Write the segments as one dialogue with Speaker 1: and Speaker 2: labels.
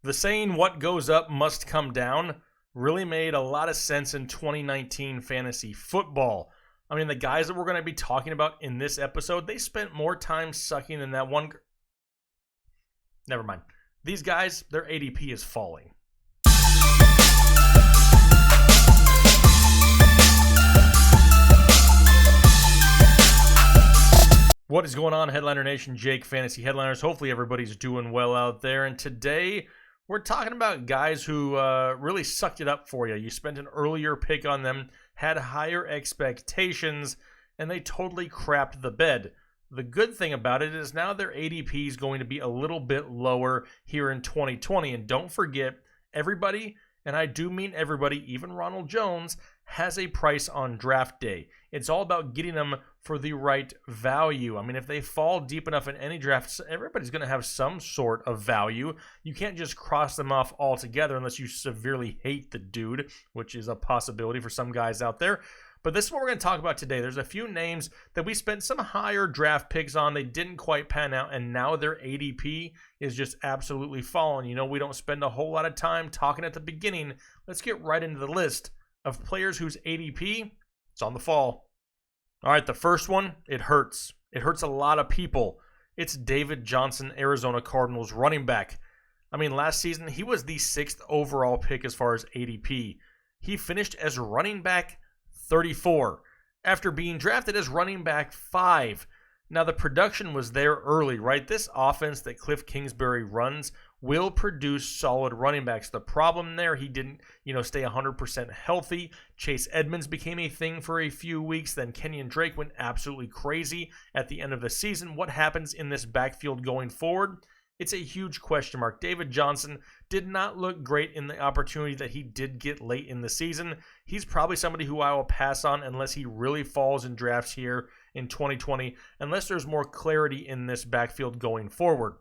Speaker 1: The saying, what goes up must come down, really made a lot of sense in 2019 fantasy football. I mean, the guys that we're going to be talking about in this episode, they spent more time sucking than that one. Never mind. These guys, their ADP is falling. What is going on, Headliner Nation? Jake, Fantasy Headliners. Hopefully everybody's doing well out there. And today we're talking about guys who really sucked it up for you. You spent an earlier pick on them, had higher expectations, and they totally crapped the bed. The good thing about it is now their ADP is going to be a little bit lower here in 2020. And don't forget, everybody, and I do mean everybody, even Ronald Jones, has a price on draft day. It's all about getting them for the right value. I mean, if they fall deep enough in any draft, everybody's going to have some sort of value. You can't just cross them off altogether unless you severely hate the dude, which is a possibility for some guys out there. But this is what we're going to talk about today. There's a few names that we spent some higher draft picks on. They didn't quite pan out, and now their ADP is just absolutely falling. You know, we don't spend a whole lot of time talking at the beginning. Let's get right into the list of players whose ADP is on the fall. All right, the first one, it hurts. It hurts a lot of people. It's David Johnson, Arizona Cardinals running back. I mean, last season, he was the 6th overall pick as far as ADP. He finished as running back 34 after being drafted as running back 5. Now, the production was there early, right? This offense that Cliff Kingsbury runs will produce solid running backs. The problem there, he didn't, stay 100% healthy. Chase Edmonds became a thing for a few weeks. Then Kenyon Drake went absolutely crazy at the end of the season. What happens in this backfield going forward? It's a huge question mark. David Johnson did not look great in the opportunity that he did get late in the season. He's probably somebody who I will pass on unless he really falls in drafts here in 2020, unless there's more clarity in this backfield going forward.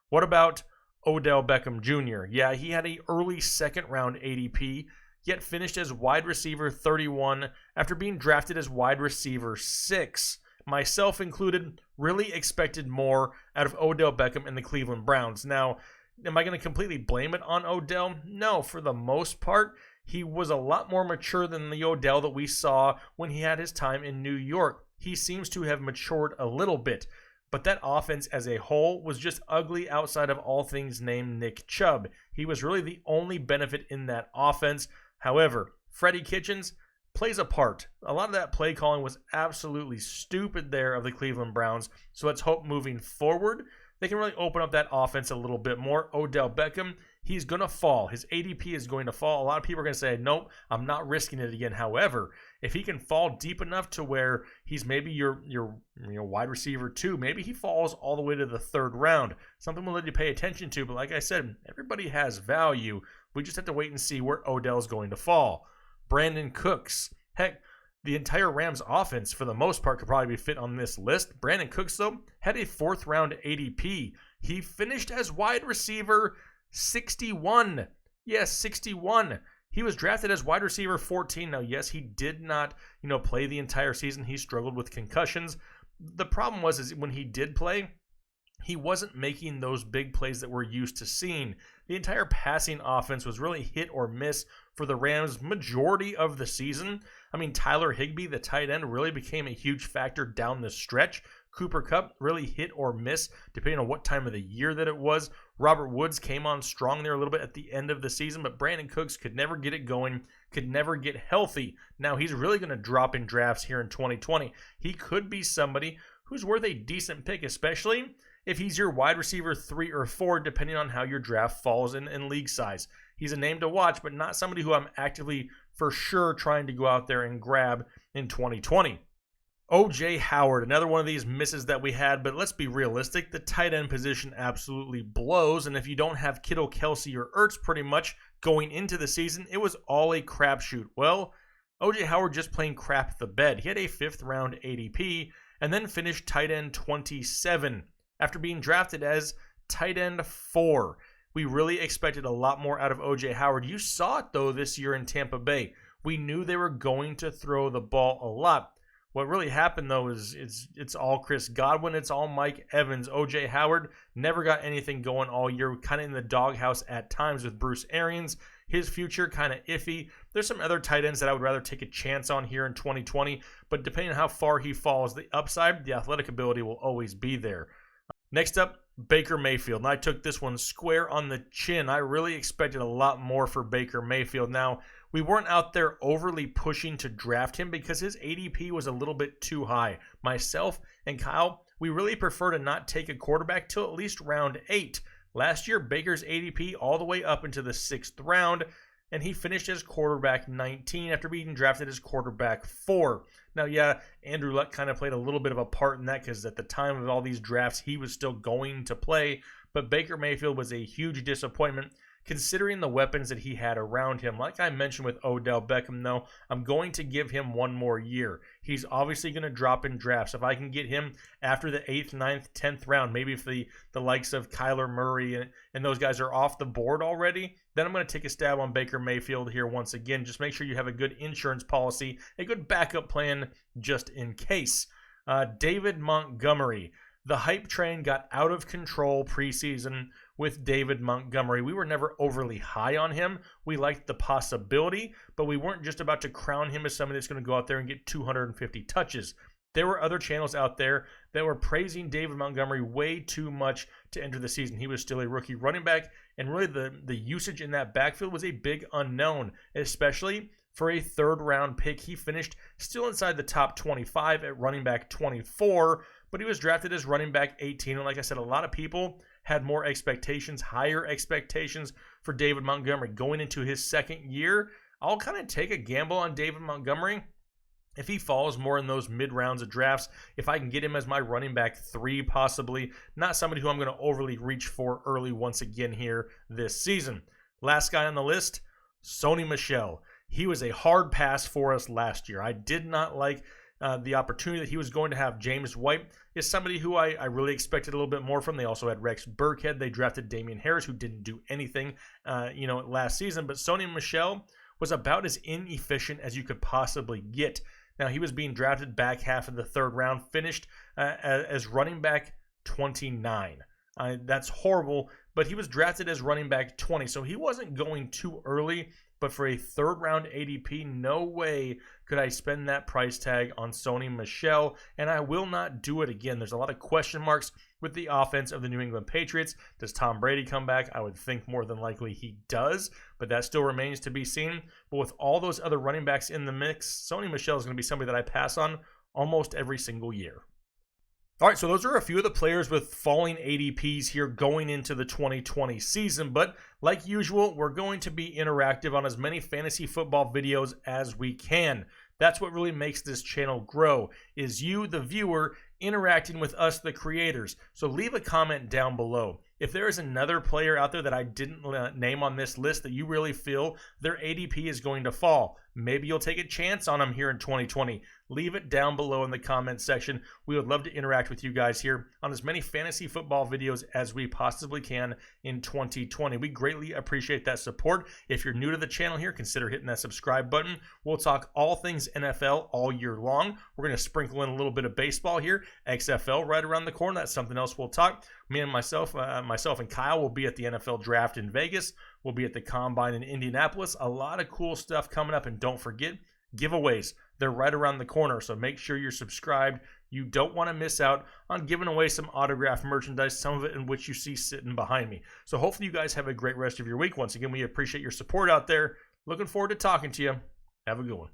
Speaker 1: What about Odell Beckham Jr.? Yeah, he had an early second-round ADP, yet finished as wide receiver 31 after being drafted as wide receiver 6. Myself included, really expected more out of Odell Beckham and the Cleveland Browns. Now, am I going to completely blame it on Odell? No, for the most part, he was a lot more mature than the Odell that we saw when he had his time in New York. He seems to have matured a little bit, but that offense as a whole was just ugly outside of all things named Nick Chubb. He was really the only benefit in that offense. However, Freddie Kitchens plays a part. A lot of that play calling was absolutely stupid there of the Cleveland Browns. So let's hope moving forward they can really open up that offense a little bit more. Odell Beckham, he's going to fall. His ADP is going to fall. A lot of people are going to say, nope, I'm not risking it again. However, if he can fall deep enough to where he's maybe your wide receiver 2, maybe he falls all the way to the 3rd round. Something we'll let you pay attention to. But like I said, everybody has value. We just have to wait and see where Odell's going to fall. Brandin Cooks. Heck, the entire Rams offense, for the most part, could probably be fit on this list. Brandin Cooks, though, had a 4th-round ADP. He finished as wide receiver 61. Yes, 61. He was drafted as wide receiver 14. Now, yes, he did not, play the entire season. He struggled with concussions. The problem was when he did play, he wasn't making those big plays that we're used to seeing. The entire passing offense was really hit or miss for the Rams majority of the season. I mean, Tyler Higbee, the tight end, really became a huge factor down the stretch. Cooper Kupp really hit or miss depending on what time of the year that it was. Robert Woods came on strong there a little bit at the end of the season, but Brandin Cooks could never get it going, could never get healthy. Now he's really going to drop in drafts here in 2020. He could be somebody who's worth a decent pick, especially if he's your wide receiver 3 or 4, depending on how your draft falls in league size. He's a name to watch, but not somebody who I'm actively for sure trying to go out there and grab in 2020. O.J. Howard, another one of these misses that we had, but let's be realistic. The tight end position absolutely blows, and if you don't have Kittle, Kelsey, or Ertz pretty much going into the season, it was all a crapshoot. Well, O.J. Howard just plain crapped the bed. He had a 5th-round ADP and then finished tight end 27 after being drafted as tight end 4. We really expected a lot more out of O.J. Howard. You saw it, though, this year in Tampa Bay. We knew they were going to throw the ball a lot. What really happened, though, is it's all Chris Godwin. It's all Mike Evans. O.J. Howard never got anything going all year, kind of in the doghouse at times with Bruce Arians. His future kind of iffy. There's some other tight ends that I would rather take a chance on here in 2020, but depending on how far he falls, the upside, the athletic ability will always be there. Next up, Baker Mayfield. And I took this one square on the chin. I really expected a lot more for Baker Mayfield. Now, we weren't out there overly pushing to draft him because his ADP was a little bit too high. Myself and Kyle, we really prefer to not take a quarterback till at least round 8. Last year, Baker's ADP all the way up into the 6th round, and he finished as quarterback 19 after being drafted as quarterback 4. Now, yeah, Andrew Luck kind of played a little bit of a part in that because at the time of all these drafts, he was still going to play, but Baker Mayfield was a huge disappointment considering the weapons that he had around him. Like I mentioned with Odell Beckham, though, I'm going to give him one more year. He's obviously going to drop in drafts. If I can get him after the 8th, 9th, 10th round, maybe if the likes of Kyler Murray and those guys are off the board already, then I'm going to take a stab on Baker Mayfield here once again. Just make sure you have a good insurance policy, a good backup plan just in case. David Montgomery. The hype train got out of control preseason with David Montgomery. We were never overly high on him. We liked the possibility, but we weren't just about to crown him as somebody that's going to go out there and get 250 touches. There were other channels out there that were praising David Montgomery way too much to enter the season. He was still a rookie running back, and really the usage in that backfield was a big unknown, especially for a 3rd round pick. He finished still inside the top 25 at running back 24, but he was drafted as running back 18. And like I said, a lot of people had more expectations, higher expectations for David Montgomery going into his 2nd year. I'll kind of take a gamble on David Montgomery. If he falls more in those mid-rounds of drafts, if I can get him as my running back 3 possibly, not somebody who I'm going to overly reach for early once again here this season. Last guy on the list, Sony Michel. He was a hard pass for us last year. I did not like the opportunity that he was going to have. James White is somebody who I really expected a little bit more from. They also had Rex Burkhead. They drafted Damian Harris, who didn't do anything last season. But Sony Michel was about as inefficient as you could possibly get. Now, he was being drafted back half of the 3rd round, finished as running back 29. That's horrible, but he was drafted as running back 20, so he wasn't going too early. But for a 3rd round ADP, no way could I spend that price tag on Sony Michel, and I will not do it again. There's a lot of question marks with the offense of the New England Patriots. Does Tom Brady come back? I would think more than likely he does, but that still remains to be seen. But with all those other running backs in the mix, Sony Michel is going to be somebody that I pass on almost every single year. All right, so those are a few of the players with falling ADPs here going into the 2020 season. But like usual, we're going to be interactive on as many fantasy football videos as we can. That's what really makes this channel grow, is you, the viewer, interacting with us, the creators. So leave a comment down below. If there is another player out there that I didn't name on this list that you really feel their ADP is going to fall, maybe you'll take a chance on them here in 2020. Leave it down below in the comment section. We would love to interact with you guys here on as many fantasy football videos as we possibly can in 2020. We greatly appreciate that support. If you're new to the channel here, consider hitting that subscribe button. We'll talk all things NFL all year long. We're going to sprinkle in a little bit of baseball here. XFL right around the corner. That's something else we'll talk. Me and myself and Kyle will be at the NFL draft in Vegas. We'll be at the Combine in Indianapolis. A lot of cool stuff coming up. And don't forget, giveaways. They're right around the corner, so make sure you're subscribed. You don't want to miss out on giving away some autographed merchandise, some of it in which you see sitting behind me. So hopefully you guys have a great rest of your week. Once again, we appreciate your support out there. Looking forward to talking to you. Have a good one.